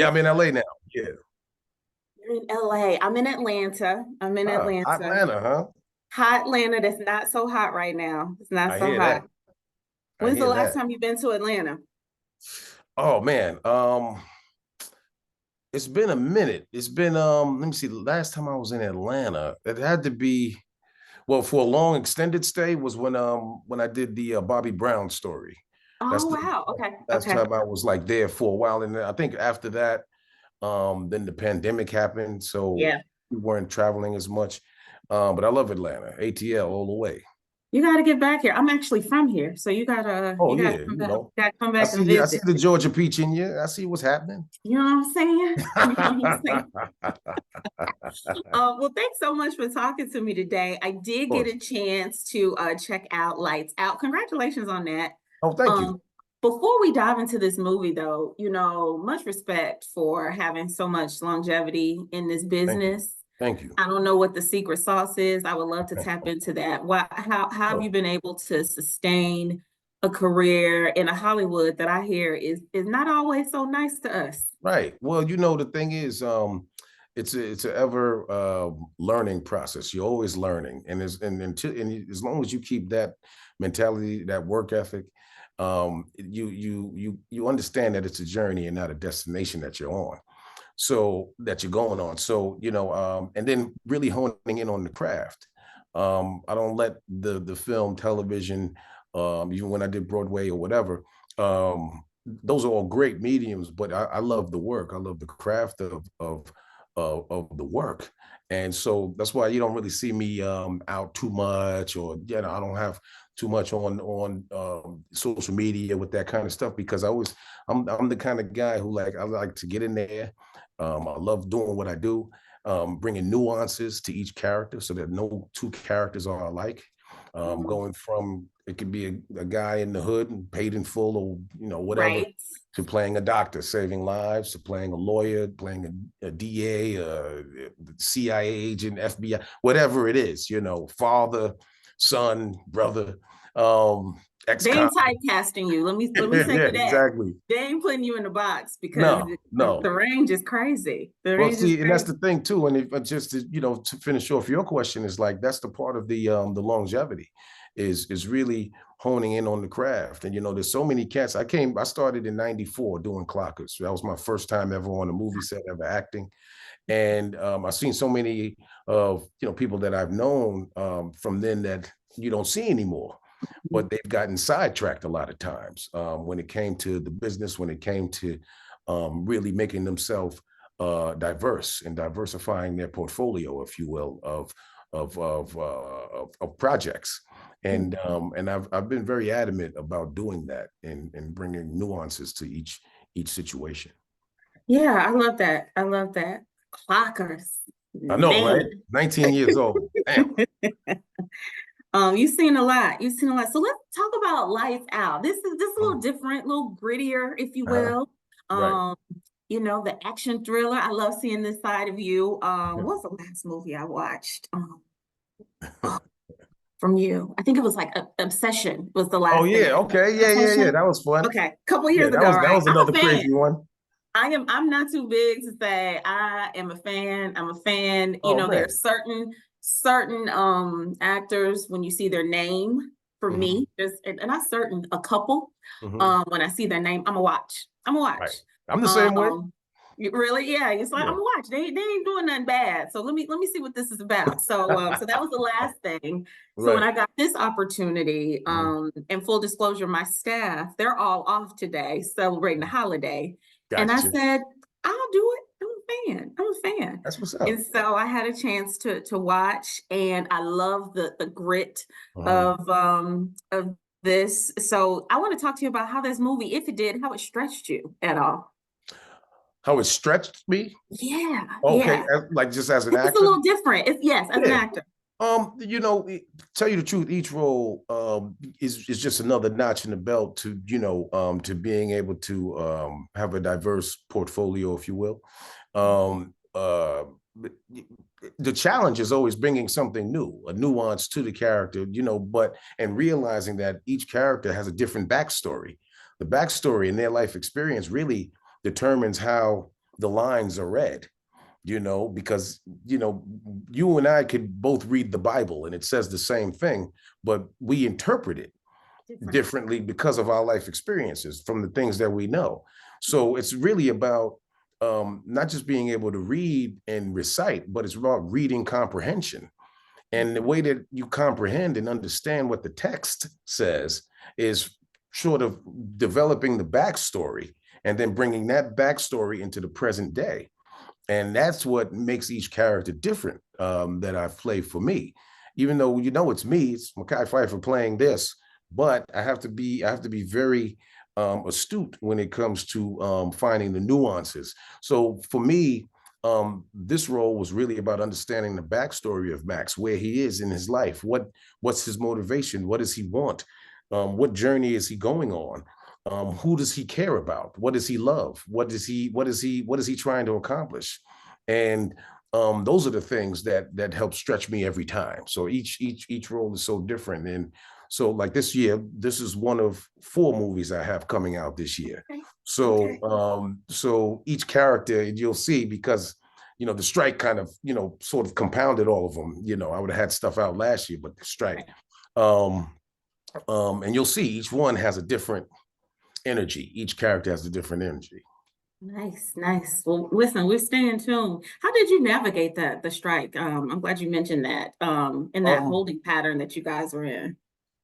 Yeah, I'm in LA now. Yeah. You're in LA. I'm in Atlanta. I'm in Atlanta. Atlanta, huh? Hot Atlanta. That's not so hot right now. It's not I so hear that. hot. I When's the hear last that. time you've been to Atlanta? Oh man. It's been a minute. It's been let me see. The last time I was in Atlanta, it had to be well for a long extended stay was when I did the Bobby Brown story. That's Oh the wow. Okay. last Okay. time I was like there for a while. And then I think after that, then the pandemic happened, so Yeah. we weren't traveling as much. But I love Atlanta, ATL all the way. You gotta get back here. I'm actually from here, so Oh you yeah, gotta come you back. know. Gotta come I back and see I see visit. the Georgia peach in you. I see what's happening. You know what I'm saying? You know what I'm saying? Well, thanks so much for talking to me today. I did get Course. a chance to check out Lights Out. Congratulations on that. Oh, thank you. Um, Before we dive into this movie, though, much respect for having so much longevity in this Thank you. business. Thank you. I don't know what the secret sauce is. I would love to tap into that. How have you Oh, been able to sustain a career in a Hollywood that I hear is not always so nice to us? right. Well, the thing is, it's an ever learning process. You're always learning, and as long as you keep that mentality, that work ethic, you understand that it's a journey and not a destination that you're on. So that you're going on. So and then really honing in on the craft. I don't let the film, television, even when I did Broadway or whatever. Those are all great mediums, but I love the work. I love the craft of the work. And so that's why you don't really see me out too much, or I don't have too much on social media with that kind of stuff, because I'm the kind of guy who I like to get in there. I love doing what I do, bringing nuances to each character so that no two characters are alike. Mhm. Going from it could be a guy in the hood and paid in full, or whatever, Right. to playing a doctor saving lives, to playing a lawyer, playing a DA, CIA agent, FBI, whatever it is, father, son, brother, They ex-con. ain't typecasting you. Let me say Yeah, you that. exactly. They ain't putting you in the box because No, no. the range is crazy. The Well, range is see, and that's crazy. the thing too. And if just to finish off your question, is like that's the part of the longevity, is really honing in on the craft. And there's so many cats. I started in '94 doing clockers. That was my first time ever on a movie set, ever acting. And I've seen so many of people that I've known from then that you don't see anymore, but they've gotten sidetracked a lot of times when it came to the business, when it came to really making themselves diverse and diversifying their portfolio, if you will, of projects. And I've been very adamant about doing that and bringing nuances to each situation. Yeah, I love that. I love that. Clockers, I know, man. right? 19 years old. Damn. You've seen a lot. You've seen a lot. So let's talk about Lights Out. This is a little Mhm. different, a little grittier, if you Uh-huh. will. Right. Um, the action thriller. I love seeing this side of you. What's the last movie I watched? Oh, from you. I think it was like Obsession was the Oh last thing. yeah. Okay. Yeah. Yeah. Yeah. Obsession. That was fun. Okay, a couple Yeah. years That ago, was that right? was I'm another a fan. crazy one. I'm not too big to say I am a fan. I'm a fan. Oh There are man. certain actors when you see their name, for Hmm. me, and not certain, a couple, Hmm. when I see their name, I'm a watch. I'm a Right. watch. I'm the same way. Um really, yeah, it's like I'm Yeah. a watch. They ain't doing nothing bad. So let me see what this is about. So that was the last thing. So when Right. I got this opportunity, Mhm. and full disclosure, my staff, they're all off today celebrating the holiday. And I Gotcha. said, I'll do it. I'm a fan. I'm a fan. That's what's And up. so I had a chance to watch, and I love the grit Mhm. of this. So I want to talk to you about how this movie, if it did, how it stretched you at all. How it stretched me. Yeah, Okay, yeah. like just as an It's a actor. little different. Yes, as an Yeah. actor. Tell you the truth, each role is just another notch in the belt to to being able to have a diverse portfolio, if you will. But the challenge is always bringing something new, a nuance to the character, but and realizing that each character has a different backstory. The backstory in their life experience really determines how the lines are read, because, you and I could both read the Bible and it says the same thing, but we interpret it differently because of our life experiences from the things that we know. So it's really about not just being able to read and recite, but it's about reading comprehension. And the way that you comprehend and understand what the text says is sort of developing the backstory and then bringing that backstory into the present day. And that's what makes each character different, that I play for me. Even though it's me, it's Mekhi Phifer playing this, but I have to be very astute when it comes to finding the nuances. So for me, this role was really about understanding the backstory of Max, where he is in his life, what's his motivation, what does he want, what journey is he going on, who does he care about, what does he love, what is he trying to accomplish, and those are the things that help stretch me every time. So each role is so different. And so like this year, this is one of 4 movies I have coming out this year. Okay. So Okay. so each character you'll see, because the strike kind of sort of compounded all of them. I would have had stuff out last year, but the strike. Um, and you'll see each one has a different energy. Each character has a different energy. Nice, nice. Well, listen, we're staying tuned. How did you navigate the strike? I'm glad you mentioned that, in that Um, holding pattern that you guys were in.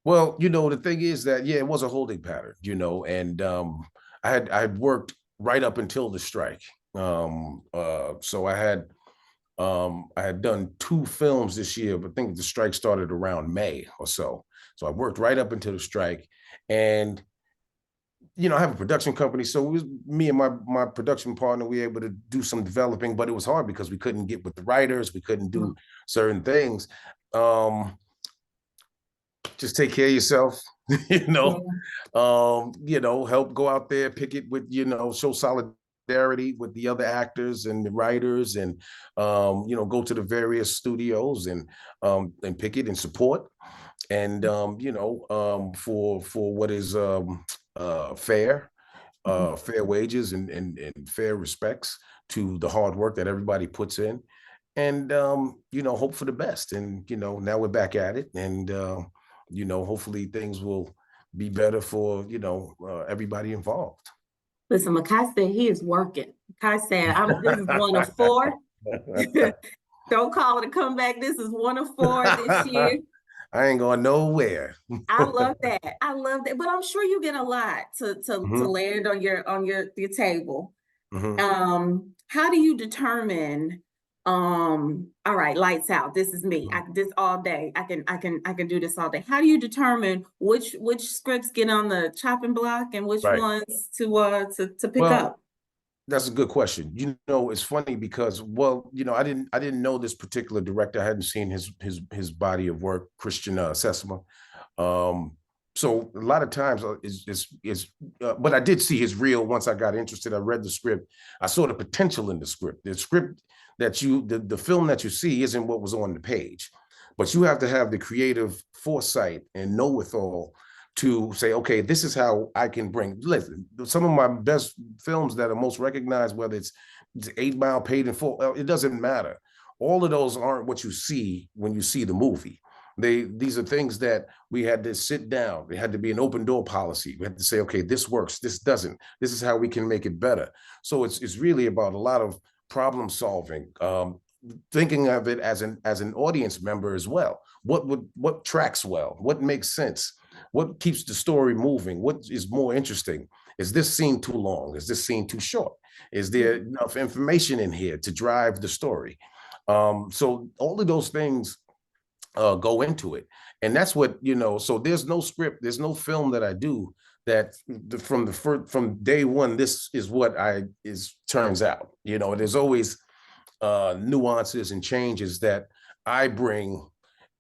well, the thing is that, yeah, it was a holding pattern, and I had worked right up until the strike. So I had done 2 films this year, but I think the strike started around May or so. So I worked right up until the strike. And I have a production company, so it was me and my production partner. We were able to do some developing, but it was hard because we couldn't get with the writers. We couldn't do Mhm. certain things. Um, just take care of yourself, you know. Yeah. Help go out there, pick it with, show solidarity with the other actors and the writers, and go to the various studios and pick it and support. And for what is fair, Mhm. fair wages and fair respects to the hard work that everybody puts in, and hope for the best. And now we're back at it, and hopefully things will be better for everybody involved. Listen, Mekhi said he is working. Mekhi said, this is one of 4. Don't call it a comeback. This is one of 4 this year. I ain't going nowhere. I love that. I love that. But I'm sure you get a lot to Mhm, land on your table. mhm. How do you determine, all right, lights out. This is me. This all day. I can do this all day. How do you determine which scripts get on the chopping block and which Right. ones to pick Well, up? that's a good question. It's funny because, well, I didn't know this particular director. I hadn't seen his body of work, Christian Sesama. Um, so a lot of times but I did see his reel once I got interested. I read the script. I saw the potential in the script. The script the film that you see isn't what was on the page, but you have to have the creative foresight and know withal to say, okay, this is how I can bring. Listen, some of my best films that are most recognized, whether it's 8 Mile, Paid in Full, it doesn't matter. All of those aren't what you see when you see the movie. These are things that we had to sit down. It had to be an open door policy. We had to say, okay, this works, this doesn't. This is how we can make it better. So it's really about a lot of problem solving, thinking of it as an audience member as well. What tracks well? What makes sense? What keeps the story moving? What is more interesting? Is this scene too long? Is this scene too short? Is there enough information in here to drive the story? So all of those things go into it, and that's what So there's no script, there's no film that I do that from day one, this is what I is turns out. There's always nuances and changes that I bring,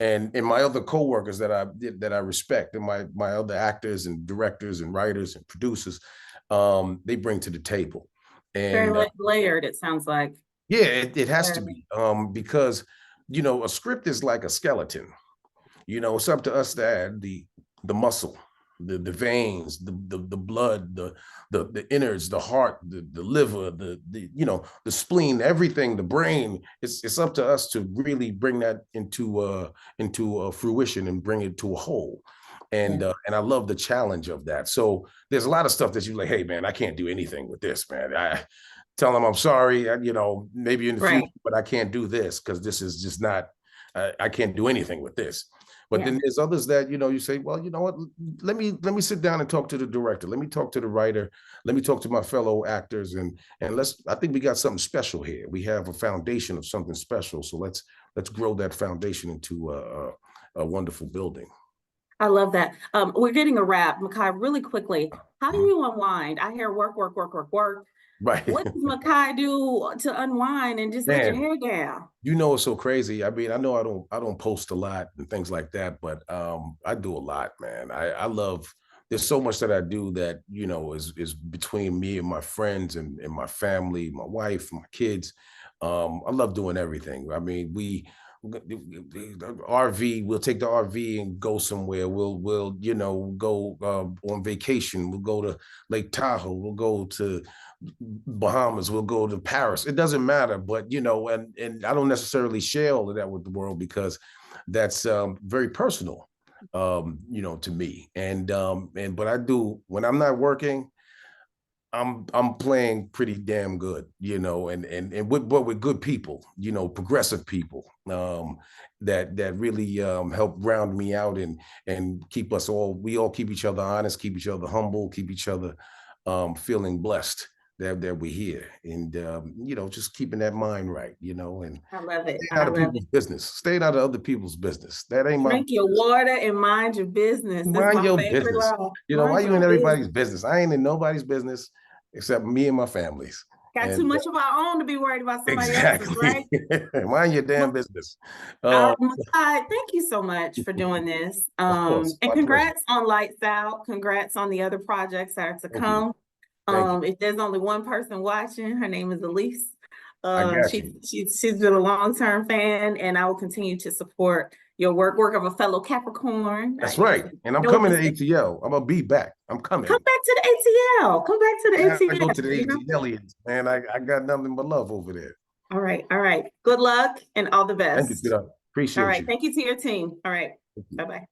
and my other coworkers that I respect, and my other actors and directors and writers and producers, they bring to the table. Very And layered, it sounds like. yeah, it has to Very. be, because a script is like a skeleton. It's up to us to add the muscle. the veins, the blood, the innards, the heart, the liver, the the spleen, everything, the brain. It's up to us to really bring that into fruition and bring it to a whole. Yeah. And I love the challenge of that. So there's a lot of stuff that you're like, hey man, I can't do anything with this, man. I tell them I'm sorry, maybe in the future, Right. but I can't do this because this is just not. I can't do anything with this. But Yeah. then there's others that you say, well, you know what? Let me sit down and talk to the director. Let me talk to the writer. Let me talk to my fellow actors, and let's. I think we got something special here. We have a foundation of something special. So let's grow that foundation into a wonderful building. I love that. We're getting a wrap, Mekhi, really quickly. How do Mhm. you unwind? I hear work, work, work, work, work. Right, What does Mekhi do to unwind and just let your man. hair down? It's so crazy. I mean, I know I don't post a lot and things like that, but I do a lot, man. I love there's so much that I do that, is between me and my friends and my family, my wife, my kids. I love doing everything. I mean, the RV, we'll take the RV and go somewhere. We'll go on vacation. We'll go to Lake Tahoe. We'll go to Bahamas, we'll go to Paris. It doesn't matter, but and I don't necessarily share all of that with the world because that's very personal, to me. And but I do when I'm not working. I'm playing pretty damn good, and with good people, progressive people, that really help round me out and we all keep each other honest, keep each other humble, keep each other feeling blessed that we're here, and just keeping that mind right, and I love it. staying I out of love people's it. business, staying out of other people's business. That ain't my Drink your water and mind your business. That's mind my your favorite business. law. Why Mind you your in everybody's business. business? I ain't in nobody's business except me and my family's. Got too And much of our own to be worried about somebody else's, right? exactly. Mind your damn business. All Uh, right, Mekhi, thank you so much for doing this. of course, And my pleasure. congrats on Lights Out. Congrats on the other projects that are to Thank you. come. Thank you. If there's only one person watching, her name is Elise. I got She's you. she's been a long-term fan, and I will continue to support your work of a fellow Capricorn. That's I right. And I'm know what coming to to say. ATL. I'm gonna be back. I'm Come coming. back to the ATL. Come back to the I go to the ATL. ATLians, man. I got nothing but love over there. All right, all right. Good luck and all the Thank you, best. kiddo. All Appreciate right. you. Thank you to your team. All right. Thank you. Bye-bye.